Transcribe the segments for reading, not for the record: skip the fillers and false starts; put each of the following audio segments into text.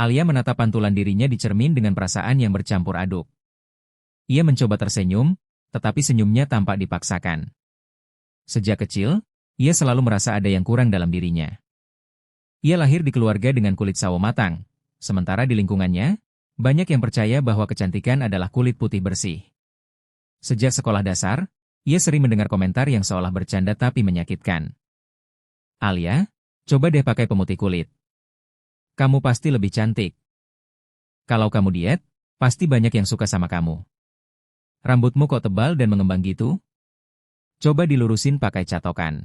Alia menatap pantulan dirinya di cermin dengan perasaan yang bercampur aduk. Ia mencoba tersenyum, tetapi senyumnya tampak dipaksakan. Sejak kecil, ia selalu merasa ada yang kurang dalam dirinya. Ia lahir di keluarga dengan kulit sawo matang, sementara di lingkungannya, banyak yang percaya bahwa kecantikan adalah kulit putih bersih. Sejak sekolah dasar, ia sering mendengar komentar yang seolah bercanda tapi menyakitkan. Alia, coba deh pakai pemutih kulit. Kamu pasti lebih cantik. Kalau kamu diet, pasti banyak yang suka sama kamu. Rambutmu kok tebal dan mengembang gitu? Coba dilurusin pakai catokan.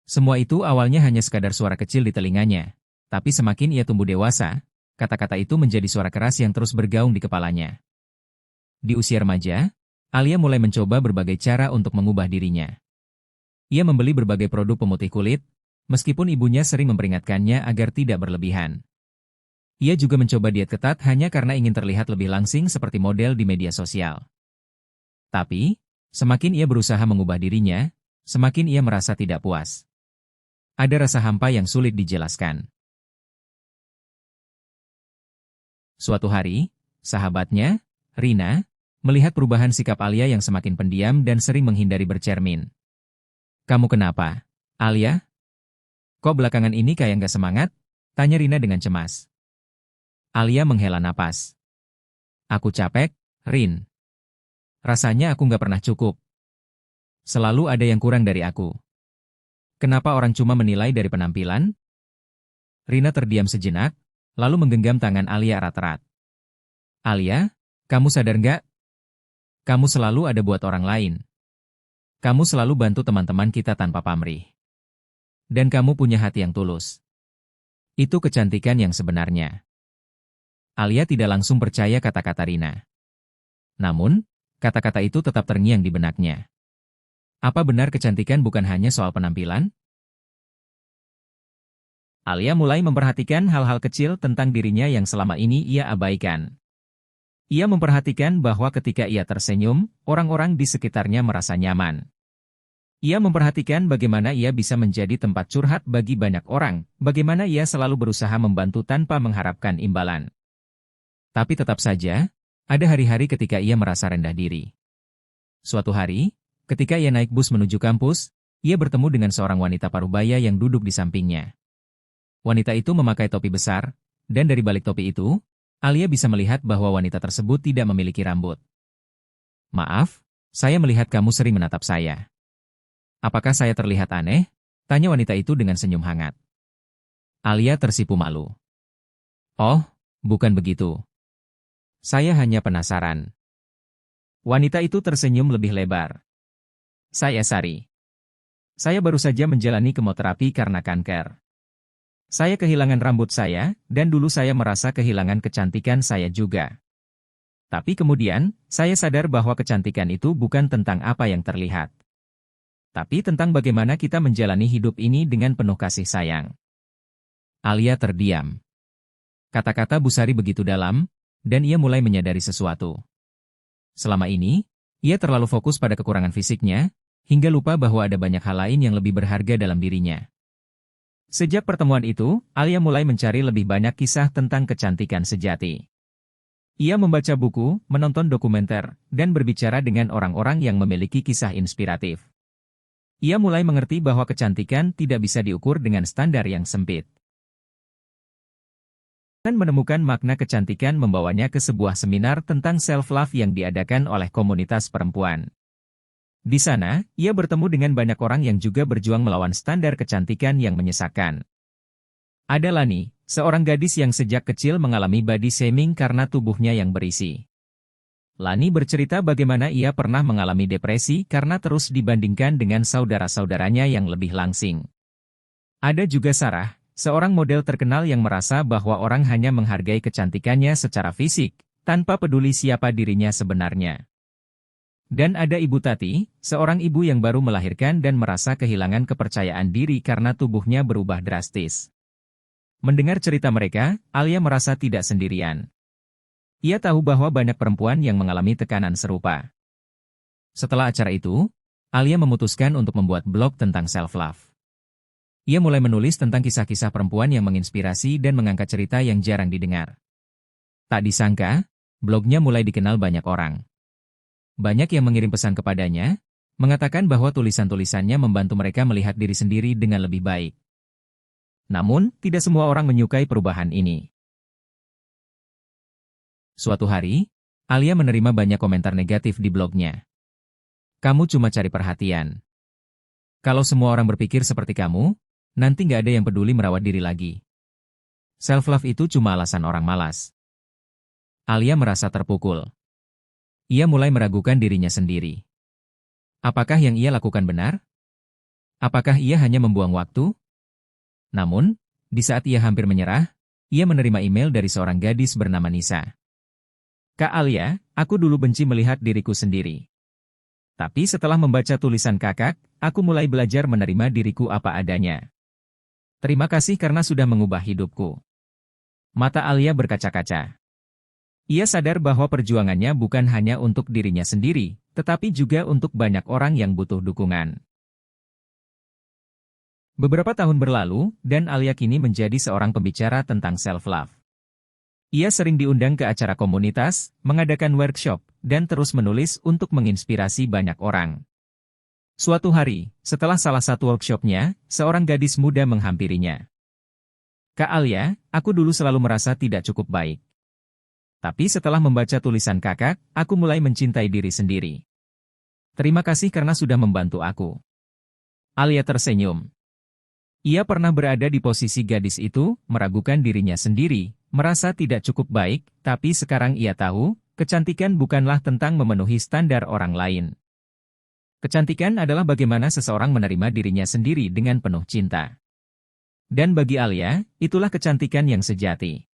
Semua itu awalnya hanya sekadar suara kecil di telinganya, tapi semakin ia tumbuh dewasa, kata-kata itu menjadi suara keras yang terus bergaung di kepalanya. Di usia remaja, Alia mulai mencoba berbagai cara untuk mengubah dirinya. Ia membeli berbagai produk pemutih kulit, meskipun ibunya sering memperingatkannya agar tidak berlebihan. Ia juga mencoba diet ketat hanya karena ingin terlihat lebih langsing seperti model di media sosial. Tapi, semakin ia berusaha mengubah dirinya, semakin ia merasa tidak puas. Ada rasa hampa yang sulit dijelaskan. Suatu hari, sahabatnya, Rina, melihat perubahan sikap Alia yang semakin pendiam dan sering menghindari bercermin. "Kamu kenapa, Alia? Kok belakangan ini kayak nggak semangat?" tanya Rina dengan cemas. Alia menghela napas. "Aku capek, Rin. Rasanya aku nggak pernah cukup. Selalu ada yang kurang dari aku. Kenapa orang cuma menilai dari penampilan?" Rina terdiam sejenak, lalu menggenggam tangan Alia erat-erat. "Alia, kamu sadar nggak? Kamu selalu ada buat orang lain. Kamu selalu bantu teman-teman kita tanpa pamrih. Dan kamu punya hati yang tulus. Itu kecantikan yang sebenarnya." Alia tidak langsung percaya kata-kata Rina. Namun, kata-kata itu tetap terngiang di benaknya. Apa benar kecantikan bukan hanya soal penampilan? Alia mulai memperhatikan hal-hal kecil tentang dirinya yang selama ini ia abaikan. Ia memperhatikan bahwa ketika ia tersenyum, orang-orang di sekitarnya merasa nyaman. Ia memperhatikan bagaimana ia bisa menjadi tempat curhat bagi banyak orang, bagaimana ia selalu berusaha membantu tanpa mengharapkan imbalan. Tapi tetap saja, ada hari-hari ketika ia merasa rendah diri. Suatu hari, ketika ia naik bus menuju kampus, ia bertemu dengan seorang wanita parubaya yang duduk di sampingnya. Wanita itu memakai topi besar, dan dari balik topi itu, Alia bisa melihat bahwa wanita tersebut tidak memiliki rambut. "Maaf, saya melihat kamu sering menatap saya. Apakah saya terlihat aneh?" tanya wanita itu dengan senyum hangat. Alia tersipu malu. "Oh, bukan begitu. Saya hanya penasaran." Wanita itu tersenyum lebih lebar. "Saya Sari. Saya baru saja menjalani kemoterapi karena kanker. Saya kehilangan rambut saya, dan dulu saya merasa kehilangan kecantikan saya juga. Tapi kemudian, saya sadar bahwa kecantikan itu bukan tentang apa yang terlihat. Tapi tentang bagaimana kita menjalani hidup ini dengan penuh kasih sayang." Alia terdiam. Kata-kata Bu Sari begitu dalam, dan ia mulai menyadari sesuatu. Selama ini, ia terlalu fokus pada kekurangan fisiknya, hingga lupa bahwa ada banyak hal lain yang lebih berharga dalam dirinya. Sejak pertemuan itu, Alia mulai mencari lebih banyak kisah tentang kecantikan sejati. Ia membaca buku, menonton dokumenter, dan berbicara dengan orang-orang yang memiliki kisah inspiratif. Ia mulai mengerti bahwa kecantikan tidak bisa diukur dengan standar yang sempit. Dan menemukan makna kecantikan membawanya ke sebuah seminar tentang self-love yang diadakan oleh komunitas perempuan. Di sana, ia bertemu dengan banyak orang yang juga berjuang melawan standar kecantikan yang menyesakkan. Ada Lani, seorang gadis yang sejak kecil mengalami body shaming karena tubuhnya yang berisi. Lani bercerita bagaimana ia pernah mengalami depresi karena terus dibandingkan dengan saudara-saudaranya yang lebih langsing. Ada juga Sarah, seorang model terkenal yang merasa bahwa orang hanya menghargai kecantikannya secara fisik, tanpa peduli siapa dirinya sebenarnya. Dan ada Ibu Tati, seorang ibu yang baru melahirkan dan merasa kehilangan kepercayaan diri karena tubuhnya berubah drastis. Mendengar cerita mereka, Alia merasa tidak sendirian. Ia tahu bahwa banyak perempuan yang mengalami tekanan serupa. Setelah acara itu, Alia memutuskan untuk membuat blog tentang self-love. Ia mulai menulis tentang kisah-kisah perempuan yang menginspirasi dan mengangkat cerita yang jarang didengar. Tak disangka, blognya mulai dikenal banyak orang. Banyak yang mengirim pesan kepadanya, mengatakan bahwa tulisan-tulisannya membantu mereka melihat diri sendiri dengan lebih baik. Namun, tidak semua orang menyukai perubahan ini. Suatu hari, Alia menerima banyak komentar negatif di blognya. Kamu cuma cari perhatian. Kalau semua orang berpikir seperti kamu, nanti nggak ada yang peduli merawat diri lagi. Self-love itu cuma alasan orang malas. Alia merasa terpukul. Ia mulai meragukan dirinya sendiri. Apakah yang ia lakukan benar? Apakah ia hanya membuang waktu? Namun, di saat ia hampir menyerah, ia menerima email dari seorang gadis bernama Nisa. Kak Alia, aku dulu benci melihat diriku sendiri. Tapi setelah membaca tulisan kakak, aku mulai belajar menerima diriku apa adanya. Terima kasih karena sudah mengubah hidupku. Mata Alia berkaca-kaca. Ia sadar bahwa perjuangannya bukan hanya untuk dirinya sendiri, tetapi juga untuk banyak orang yang butuh dukungan. Beberapa tahun berlalu, dan Alia kini menjadi seorang pembicara tentang self-love. Ia sering diundang ke acara komunitas, mengadakan workshop, dan terus menulis untuk menginspirasi banyak orang. Suatu hari, setelah salah satu workshopnya, seorang gadis muda menghampirinya. Kak Alia, aku dulu selalu merasa tidak cukup baik. Tapi setelah membaca tulisan kakak, aku mulai mencintai diri sendiri. Terima kasih karena sudah membantu aku. Alia tersenyum. Ia pernah berada di posisi gadis itu, meragukan dirinya sendiri, merasa tidak cukup baik, tapi sekarang ia tahu, kecantikan bukanlah tentang memenuhi standar orang lain. Kecantikan adalah bagaimana seseorang menerima dirinya sendiri dengan penuh cinta. Dan bagi Alia, itulah kecantikan yang sejati.